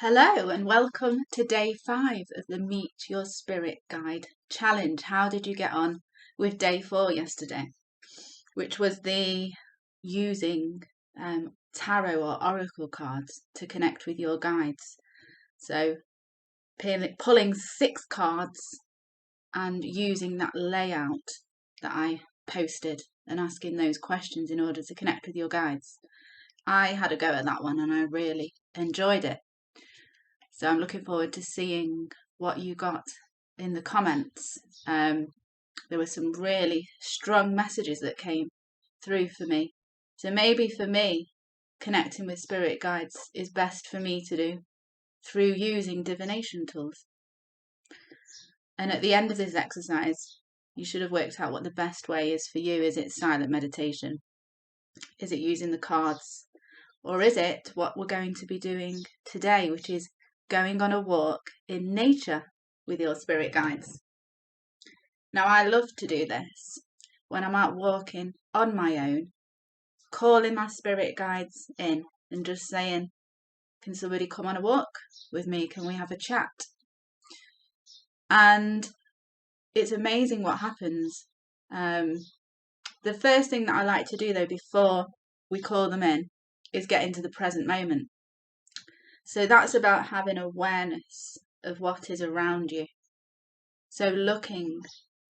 Hello and welcome to day 5 of the Meet Your Spirit Guide challenge. How did you get on with day 4 yesterday, which was the using tarot or oracle cards to connect with your guides? So pulling 6 cards and using that layout that I posted and asking those questions in order to connect with your guides. I had a go at that one and I really enjoyed it. So I'm looking forward to seeing what you got in the comments. There were some really strong messages that came through for me. So maybe for me, connecting with spirit guides is best for me to do through using divination tools. And at the end of this exercise, you should have worked out what the best way is for you. Is it silent meditation? Is it using the cards? Or is it what we're going to be doing today, which is going on a walk in nature with your spirit guides? Now, I love to do this when I'm out walking on my own, calling my spirit guides in and just saying, can somebody come on a walk with me? Can we have a chat? And it's amazing what happens. The first thing that I like to do, though, before we call them in, is get into the present moment. So that's about having awareness of what is around you. So looking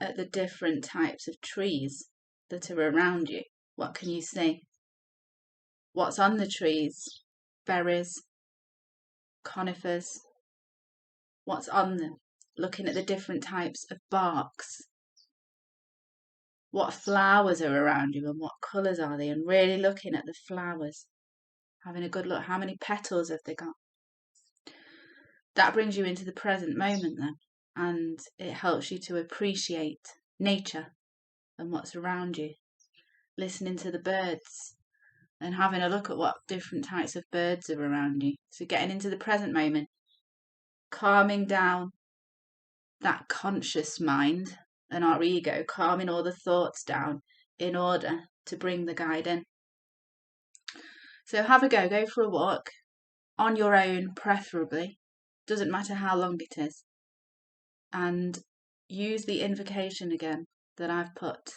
at the different types of trees that are around you. What can you see? What's on the trees? Berries, conifers. What's on them? Looking at the different types of barks. What flowers are around you and what colours are they? And really looking at the flowers. Having a good look. How many petals have they got? That brings you into the present moment then. And it helps you to appreciate nature and what's around you. Listening to the birds and having a look at what different types of birds are around you. So getting into the present moment, calming down that conscious mind and our ego, calming all the thoughts down in order to bring the guide in. So have a go for a walk on your own, preferably. Doesn't matter how long it is. And use the invocation again that I've put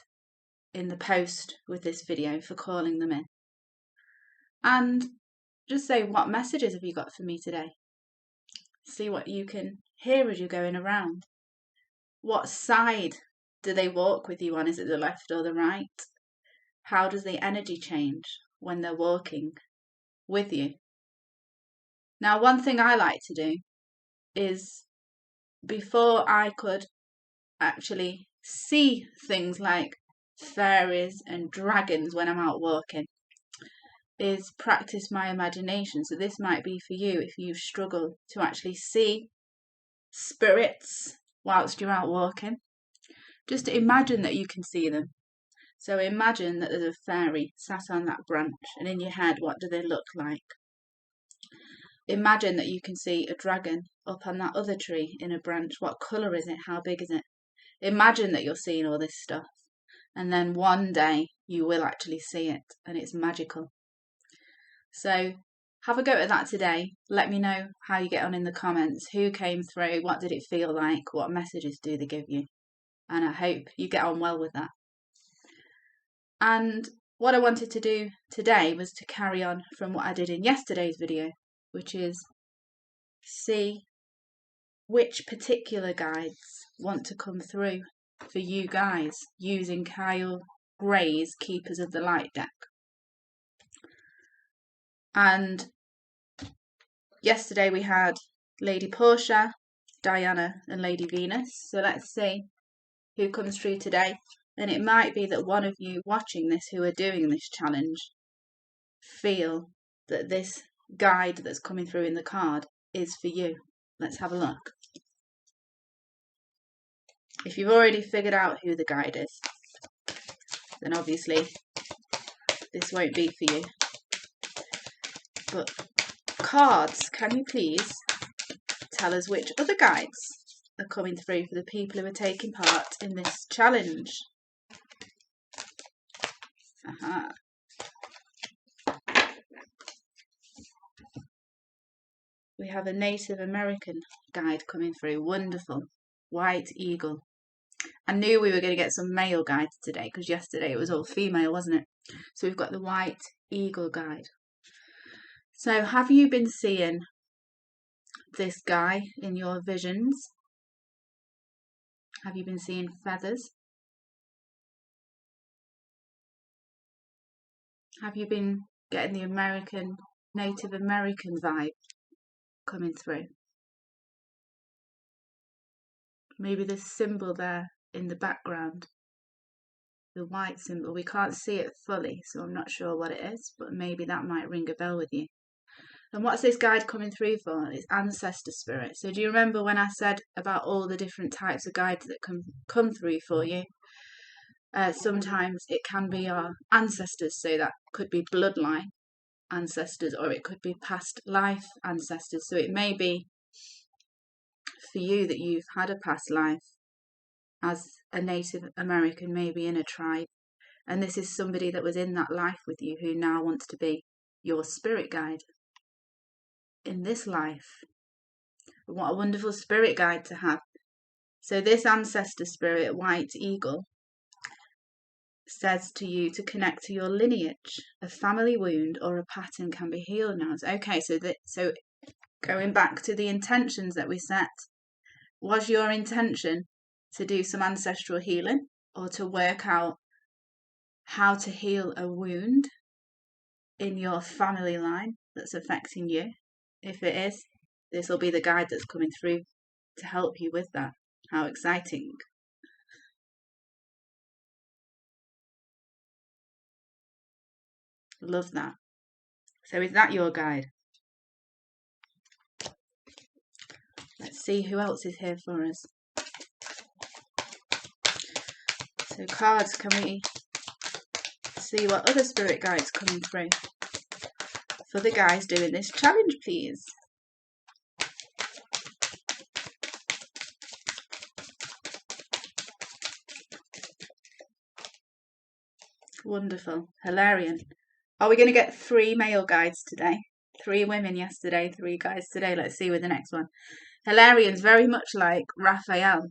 in the post with this video for calling them in. And just say, what messages have you got for me today? See what you can hear as you're going around. What side do they walk with you on? Is it the left or the right? How does the energy change when they're walking with you? Now, one thing I like to do is, before I could actually see things like fairies and dragons when I'm out walking, is practice my imagination. So this might be for you if you struggle to actually see spirits whilst you're out walking. Just imagine that you can see them. So imagine that there's a fairy sat on that branch, and in your head, what do they look like? Imagine that you can see a dragon up on that other tree in a branch. What colour is it? How big is it? Imagine that you're seeing all this stuff. And then one day you will actually see it, and it's magical. So have a go at that today. Let me know how you get on in the comments. Who came through? What did it feel like? What messages do they give you? And I hope you get on well with that. And what I wanted to do today was to carry on from what I did in yesterday's video, which is see which particular guides want to come through for you guys using Kyle Gray's Keepers of the Light deck. And yesterday we had Lady Portia, Diana and Lady Venus. So let's see who comes through today. And it might be that one of you watching this who are doing this challenge feel that this guide that's coming through in the card is for you. Let's have a look. If you've already figured out who the guide is, then obviously this won't be for you. But cards, can you please tell us which other guides are coming through for the people who are taking part in this challenge? Aha. We have a Native American guide coming through. Wonderful. White eagle. I knew we were going to get some male guides today because yesterday it was all female, wasn't it? So we've got the white eagle guide. So have you been seeing this guy in your visions? Have you been seeing feathers? Have you been getting the Native American vibe coming through? Maybe this symbol there in the background, the white symbol, we can't see it fully, so I'm not sure what it is, but maybe that might ring a bell with you. And what's this guide coming through for? It's ancestor spirit. So do you remember when I said about all the different types of guides that can come through for you? Sometimes it can be our ancestors, so that could be bloodline ancestors, or it could be past life ancestors. So it may be for you that you've had a past life as a Native American, maybe in a tribe, and this is somebody that was in that life with you who now wants to be your spirit guide in this life. What a wonderful spirit guide to have. So this ancestor spirit, white eagle, says to you to connect to your lineage. A family wound or a pattern can be healed now. Okay, so going back to the intentions that we set, was your intention to do some ancestral healing or to work out how to heal a wound in your family line that's affecting you? If it is, this will be the guide that's coming through to help you with that. How exciting. Love that. So is that your guide? Let's see who else is here for us. So cards, can we see what other spirit guides coming through for the guys doing this challenge, please? Wonderful. Hilarion. Are we going to get 3 male guides today? 3 women yesterday, 3 guys today. Let's see with the next one. Hilarion's very much like Raphael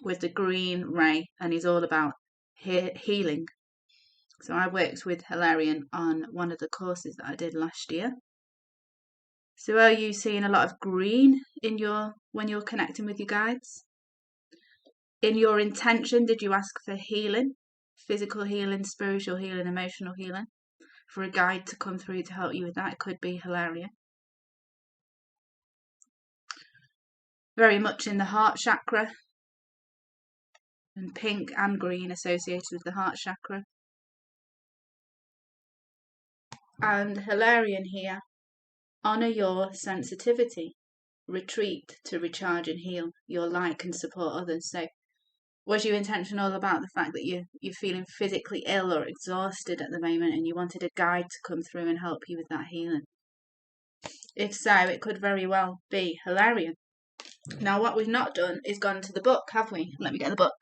with the green ray, and he's all about healing. So I worked with Hilarion on one of the courses that I did last year. So are you seeing a lot of green in when you're connecting with your guides? In your intention, did you ask for healing? Physical healing, spiritual healing, emotional healing? For a guide to come through to help you with that, it could be Hilarion. Very much in the heart chakra, and pink and green associated with the heart chakra. And Hilarion here, honour your sensitivity, retreat to recharge and heal. Your light can support others. So was your intention all about the fact that you're feeling physically ill or exhausted at the moment and you wanted a guide to come through and help you with that healing? If so, it could very well be Hilarion. Now what we've not done is gone to the book, have we? Let me get the book.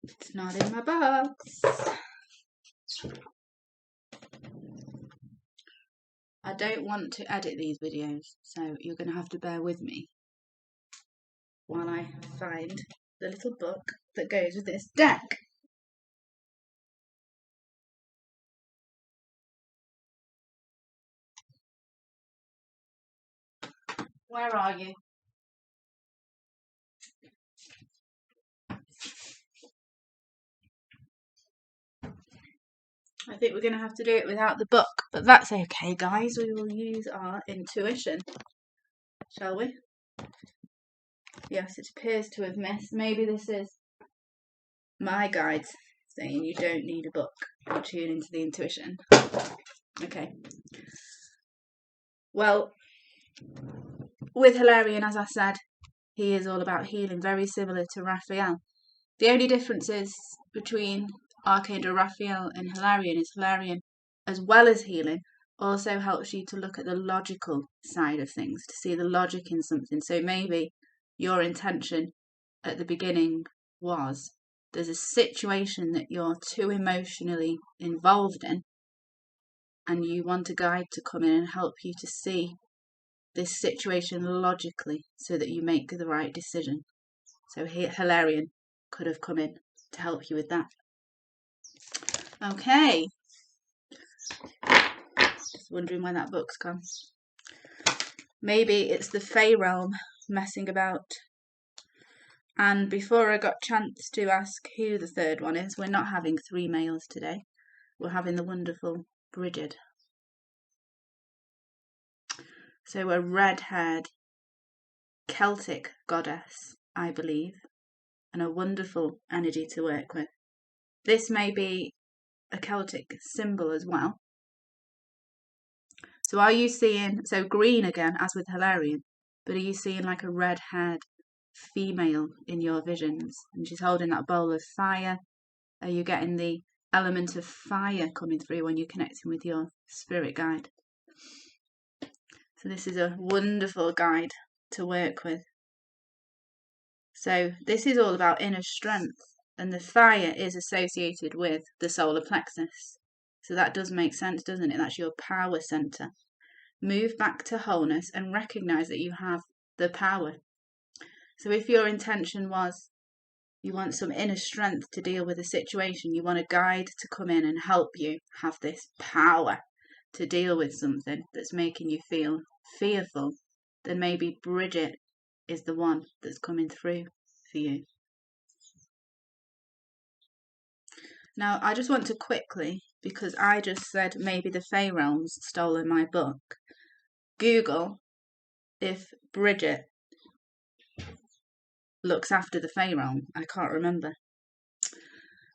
It's not in my box. I don't want to edit these videos, so you're going to have to bear with me while I find the little book that goes with this deck. Where are you? I think we're going to have to do it without the book, but that's okay, guys. We will use our intuition, shall we? Yes, it appears to have missed. Maybe this is my guide saying you don't need a book to tune into the intuition. Okay. Well, with Hilarion, as I said, he is all about healing, very similar to Raphael. The only difference is between Archangel Raphael and Hilarion is Hilarion, as well as healing, also helps you to look at the logical side of things, to see the logic in something. So maybe your intention at the beginning was there's a situation that you're too emotionally involved in, and you want a guide to come in and help you to see this situation logically so that you make the right decision. So Hilarion could have come in to help you with that. Okay. Just wondering where that book's gone. Maybe it's the Fey realm messing about. And before I got a chance to ask who the third one is, we're not having 3 males today. We're having the wonderful Bridget. So a red-haired Celtic goddess, I believe, and a wonderful energy to work with. This may be a Celtic symbol as well. So are you seeing, so green again, as with Hilarion, but are you seeing like a red-haired female in your visions? And she's holding that bowl of fire. Are you getting the element of fire coming through when you're connecting with your spirit guide? So this is a wonderful guide to work with. So this is all about inner strength, and the fire is associated with the solar plexus. So that does make sense, doesn't it? That's your power center. Move back to wholeness and recognize that you have the power. So if your intention was you want some inner strength to deal with a situation, you want a guide to come in and help you have this power to deal with something that's making you feel fearful, then maybe Bridget is the one that's coming through for you. Now, I just want to quickly, because I just said maybe the Fey realm's stolen my book, Google if Bridget looks after the Fey realm. I can't remember.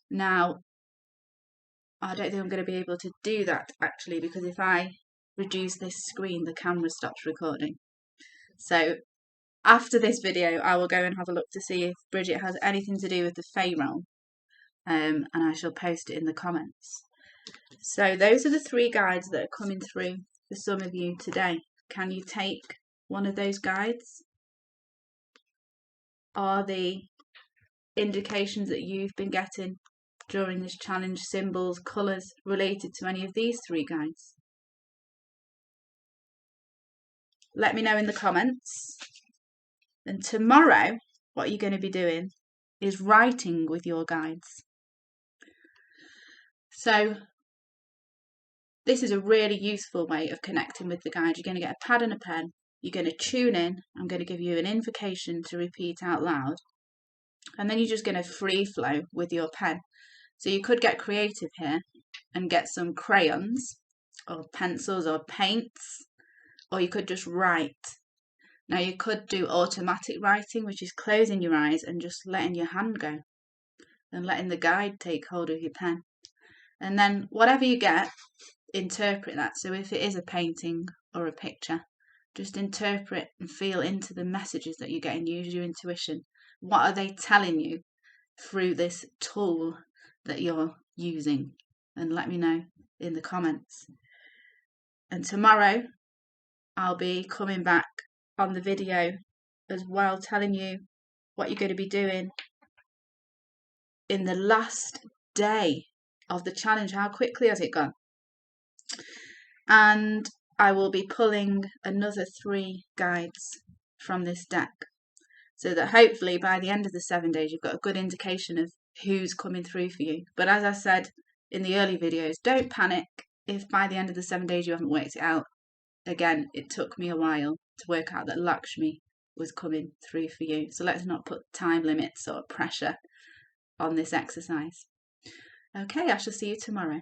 Now, I don't think I'm going to be able to do that actually, because if I reduce this screen, the camera stops recording. So after this video, I will go and have a look to see if Bridget has anything to do with the Fey realm, and I shall post it in the comments. So those are the 3 guides that are coming through for some of you today. Can you take one of those guides? Are the indications that you've been getting during this challenge symbols, colours related to any of these 3 guides? Let me know in the comments. And tomorrow, what you're going to be doing is writing with your guides. So this is a really useful way of connecting with the guide. You're going to get a pad and a pen. You're going to tune in. I'm going to give you an invocation to repeat out loud. And then you're just going to free flow with your pen. So you could get creative here and get some crayons or pencils or paints, or you could just write. Now you could do automatic writing, which is closing your eyes and just letting your hand go and letting the guide take hold of your pen. And then whatever you get, interpret that. So if it is a painting or a picture, just interpret and feel into the messages that you're getting. Use your intuition. What are they telling you through this tool that you're using? And let me know in the comments. And tomorrow I'll be coming back on the video as well, telling you what you're going to be doing in the last day of the challenge. How quickly has it gone? And I will be pulling another 3 guides from this deck, so that hopefully by the end of the 7 days you've got a good indication of who's coming through for you. But as I said in the early videos, don't panic if by the end of the 7 days you haven't worked it out. Again, it took me a while to work out that Lakshmi was coming through for you. So let's not put time limits or pressure on this exercise. Okay, I shall see you tomorrow.